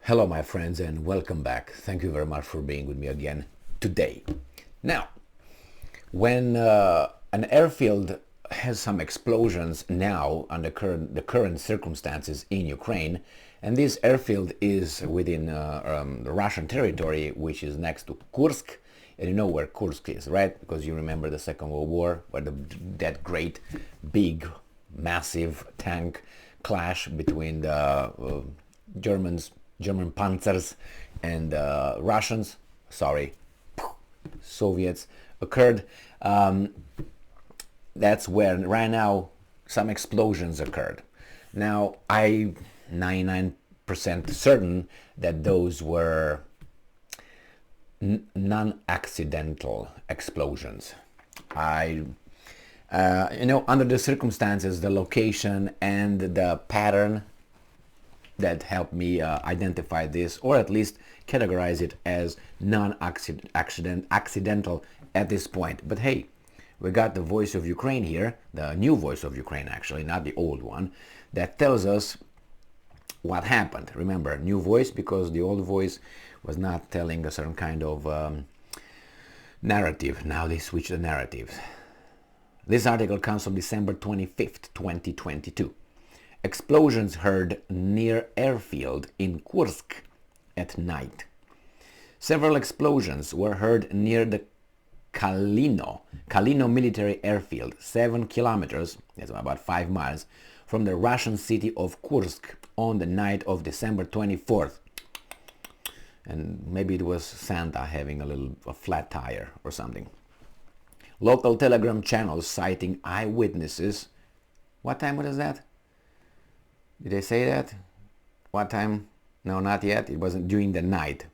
Hello my friends and welcome back. Thank you very much for being with me again today. Now, when an airfield has some explosions now under the current circumstances in Ukraine, and this airfield is within the Russian territory, which is next to Kursk, and you know where Kursk is, right? Because you remember the Second World War, where that great, big, massive tank clash between the German panzers and Soviets occurred. That's where right now some explosions occurred. Now, I'm 99% certain that those were non-accidental explosions. Under the circumstances, the location and the pattern that helped me identify this, or at least categorize it as non-accidental at this point. But hey, we got the voice of Ukraine here, the new voice of Ukraine actually, not the old one, that tells us what happened. Remember, new voice because the old voice was not telling a certain kind of narrative. Now they switch the narratives. This article comes from December 25th, 2022. Explosions heard near airfield in Kursk at night. Several explosions were heard near the Kalino military airfield, 7 kilometers, that's about 5 miles, from the Russian city of Kursk on the night of December 24th. And maybe it was Santa having a flat tire or something. Local telegram channels citing eyewitnesses. What time was that? Did they say that? What time? No, not yet. It wasn't during the night.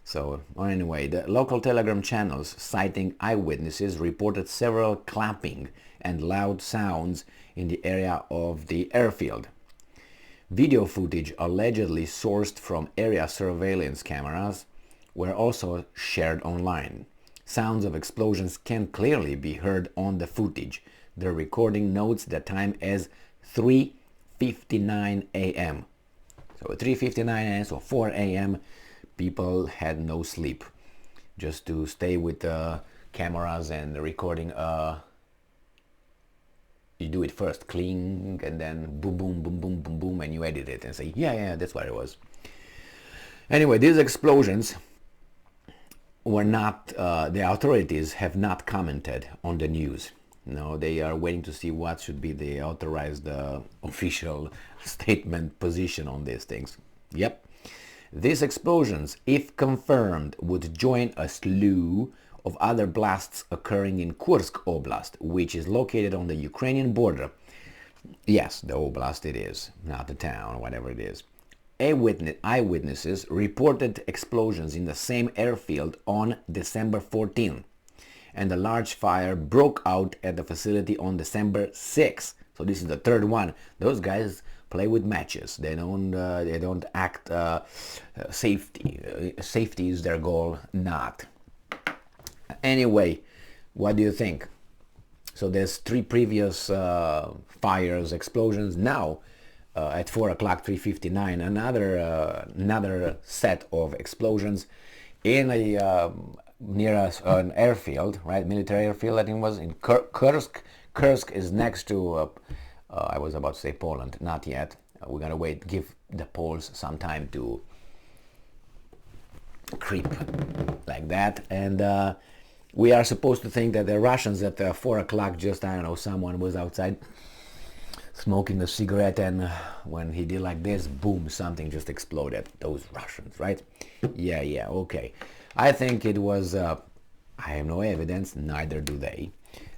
So, anyway, the local telegram channels citing eyewitnesses reported several clapping and loud sounds in the area of the airfield. Video footage allegedly sourced from area surveillance cameras were also shared online. Sounds of explosions can clearly be heard on the footage. The recording notes the time as 3:59 a.m. So at 3:59 a.m., so 4 a.m., people had no sleep just to stay with the cameras and the recording. You do it first, cling, and then boom, boom, boom, boom, boom, boom, and you edit it and say, yeah, that's what it was. Anyway, these explosions were not, the authorities have not commented on the news. No, they are waiting to see what should be the authorized official statement position on these things. Yep. These explosions, if confirmed, would join a slew of other blasts occurring in Kursk Oblast, which is located on the Ukrainian border. Yes, the Oblast it is, not the town, whatever it is. Eyewitnesses reported explosions in the same airfield on December 14th. And a large fire broke out at the facility on December 6th. So this is the third one. Those guys play with matches. They don't act safety. Safety is their goal, not. Anyway, what do you think? So there's 3 previous fires, explosions. Now at 4 o'clock, 3:59, another set of explosions in a near an airfield, right? Military airfield, I think it was in Kursk. Kursk is next to, I was about to say Poland, not yet. We're gonna wait, give the Poles some time to creep like that. And we are supposed to think that the Russians at 4 o'clock just, I don't know, someone was outside smoking a cigarette, and when he did like this, boom, something just exploded. Those Russians, right? Yeah, okay. I think it was, I have no evidence, neither do they,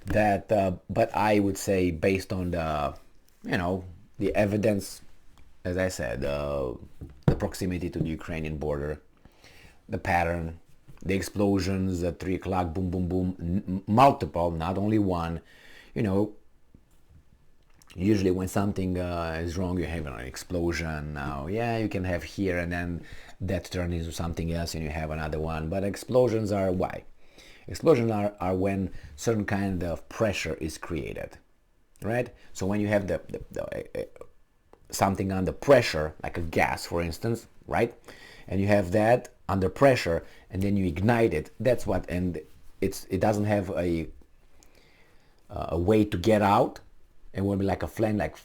that, but I would say based on the, the evidence, as I said, the proximity to the Ukrainian border, the pattern, the explosions at 3 o'clock, boom, boom, boom, multiple, not only one, usually when something is wrong, you have an explosion. Now, yeah, you can have here and then that turns into something else and you have another one. But explosions are why? Explosions are when certain kind of pressure is created, right? So when you have the something under pressure, like a gas, for instance, right? And you have that under pressure, and then you ignite it. That's what, and it doesn't have a way to get out. It will be like a flame, like,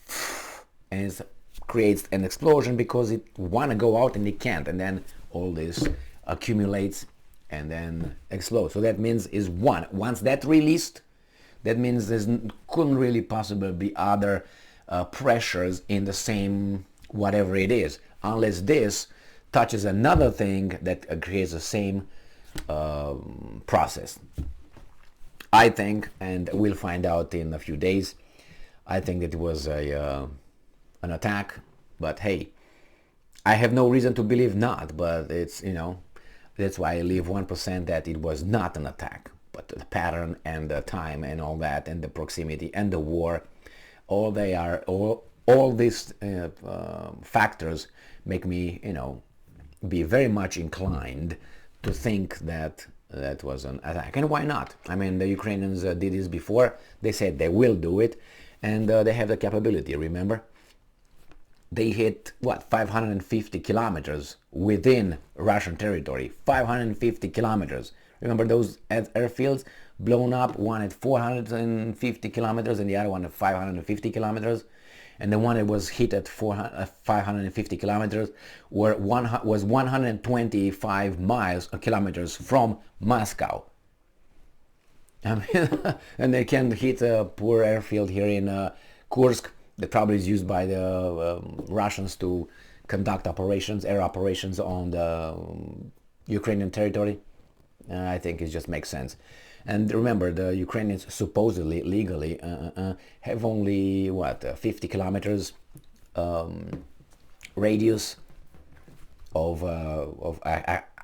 and it creates an explosion because it want to go out and it can't, and then all this accumulates and then explodes. So that means is one. Once that released, that means there couldn't really possibly be other pressures in the same whatever it is, unless this touches another thing that creates the same process. I think, and we'll find out in a few days, I think that it was an attack, but hey, I have no reason to believe not, but it's, that's why I leave 1% that it was not an attack. But the pattern and the time and all that and the proximity and the war, all these factors make me, be very much inclined to think that that was an attack. And why not? I mean, the Ukrainians did this before. They said they will do it, and they have the capability, remember? They hit, 550 kilometers within Russian territory. 550 kilometers. Remember those airfields blown up, one at 450 kilometers and the other one at 550 kilometers? And the one that was hit at 550 kilometers was 125 kilometers from Moscow. I mean, and they can hit a poor airfield here in Kursk that probably is used by the Russians to conduct operations, air operations on the Ukrainian territory. I think it just makes sense. And remember, the Ukrainians supposedly, legally, have only, 50 kilometers radius of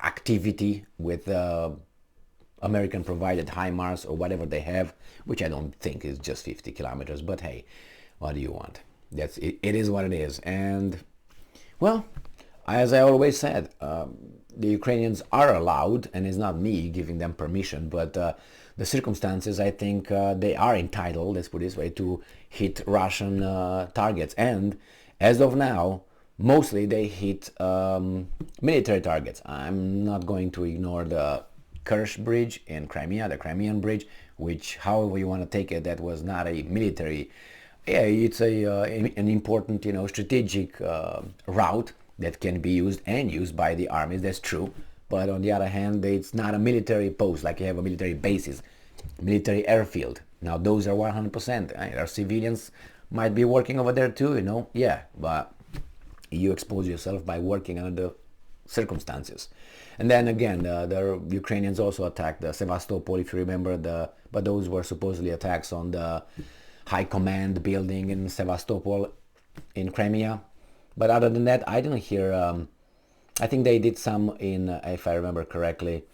activity with American-provided HIMARS or whatever they have, which I don't think is just 50 kilometers, but hey, what do you want? That's it, it is what it is. And, well, as I always said, the Ukrainians are allowed, and it's not me giving them permission, but the circumstances, I think they are entitled, let's put it this way, to hit Russian targets. And as of now, mostly they hit military targets. I'm not going to ignore the Kursk bridge in Crimea, the Crimean bridge, which, however you want to take it, that was not a military. Yeah, it's an important, strategic route that can be used by the armies. That's true. But on the other hand, it's not a military post like you have a military bases, military airfield. Now those are 100%. Our civilians might be working over there too, Yeah, but you expose yourself by working under the circumstances. And then again, the Ukrainians also attacked the Sevastopol, if you remember, but those were supposedly attacks on the high command building in Sevastopol in Crimea. But other than that, I didn't hear, I think they did some in, if I remember correctly,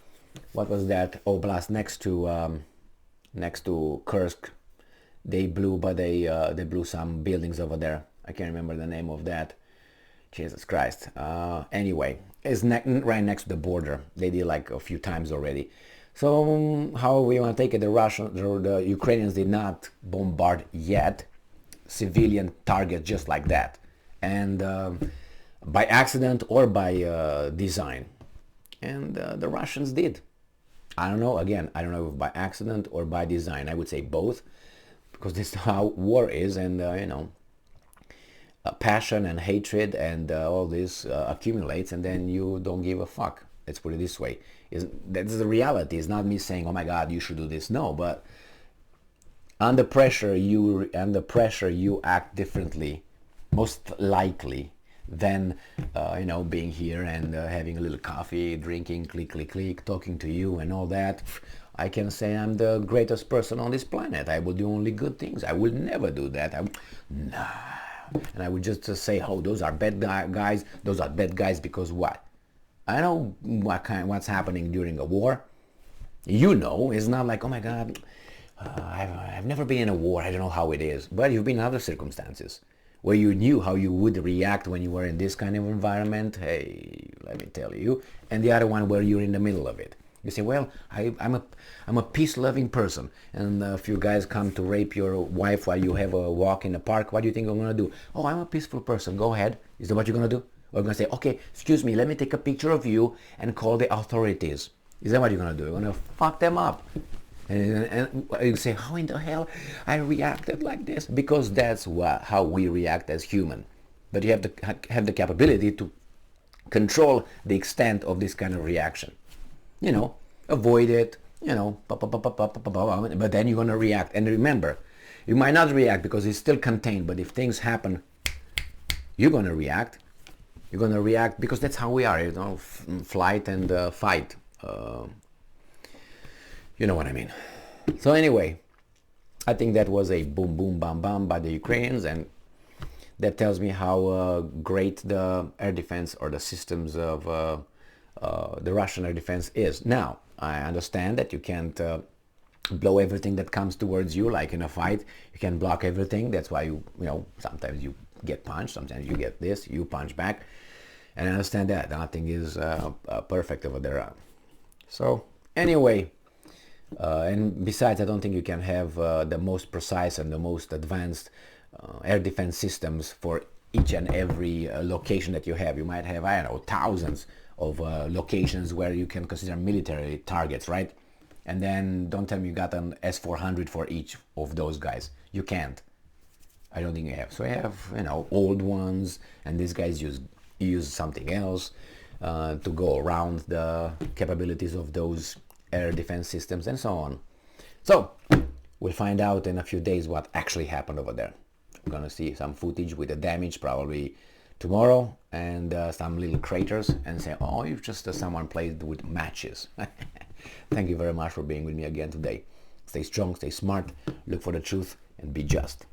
what was that oblast next to Kursk. They blew, but they blew some buildings over there. I can't remember the name of that. Jesus Christ. Anyway, it's right next to the border. They did like a few times already. So how we want to take it, the Ukrainians did not bombard yet civilian targets just like that. And by accident or by design. And the Russians did. I don't know, again, I don't know if by accident or by design. I would say both, because this is how war is, and passion and hatred and all this accumulates, and then you don't give a fuck. Let's put it this way. That's the reality. It's not me saying, oh my God, you should do this. No, but under pressure you act differently, most likely, than being here and having a little coffee, drinking, click, talking to you and all that. I can say I'm the greatest person on this planet. I will do only good things. I will never do that. Nah. And I would just say, oh, those are bad guys. Those are bad guys because what? I know what's happening during a war. It's not like, oh my God, I've never been in a war. I don't know how it is. But you've been in other circumstances where you knew how you would react when you were in this kind of environment. Hey, let me tell you. And the other one where you're in the middle of it. You say, well, I'm a peace-loving person, and a few guys come to rape your wife while you have a walk in the park. What do you think I'm going to do? Oh, I'm a peaceful person. Go ahead. Is that what you're going to do? Or you're going to say, okay, excuse me, let me take a picture of you and call the authorities. Is that what you're going to do? You're going to fuck them up. And you say, how in the hell I reacted like this? Because that's how we react as human. But you have to have the capability to control the extent of this kind of reaction. You know, avoid it, you know, but then you're going to react. And remember, you might not react because it's still contained, but if things happen, you're going to react. You're going to react because that's how we are, you know, flight and fight. You know what I mean. So anyway, I think that was a boom, boom, bam, bam by the Ukrainians, and that tells me how great the air defense or the systems of the Russian air defense is. Now, I understand that you can't blow everything that comes towards you, like in a fight. You can block everything. That's why you know, sometimes you get punched, sometimes you get this, you punch back. And I understand that. Nothing is perfect over there. So anyway, and besides, I don't think you can have the most precise and the most advanced air defense systems for each and every location that you have. You might have, I don't know, thousands of locations where you can consider military targets, right? And then don't tell me you got an S-400 for each of those guys. You can't. I don't think you have. So you have, you know, old ones, and these guys use something else to go around the capabilities of those air defense systems and so on. So we'll find out in a few days what actually happened over there. We're gonna see some footage with the damage probably tomorrow, and some little craters, and say, oh, you've just someone played with matches. Thank you very much for being with me again today. Stay strong, stay smart, look for the truth, and be just.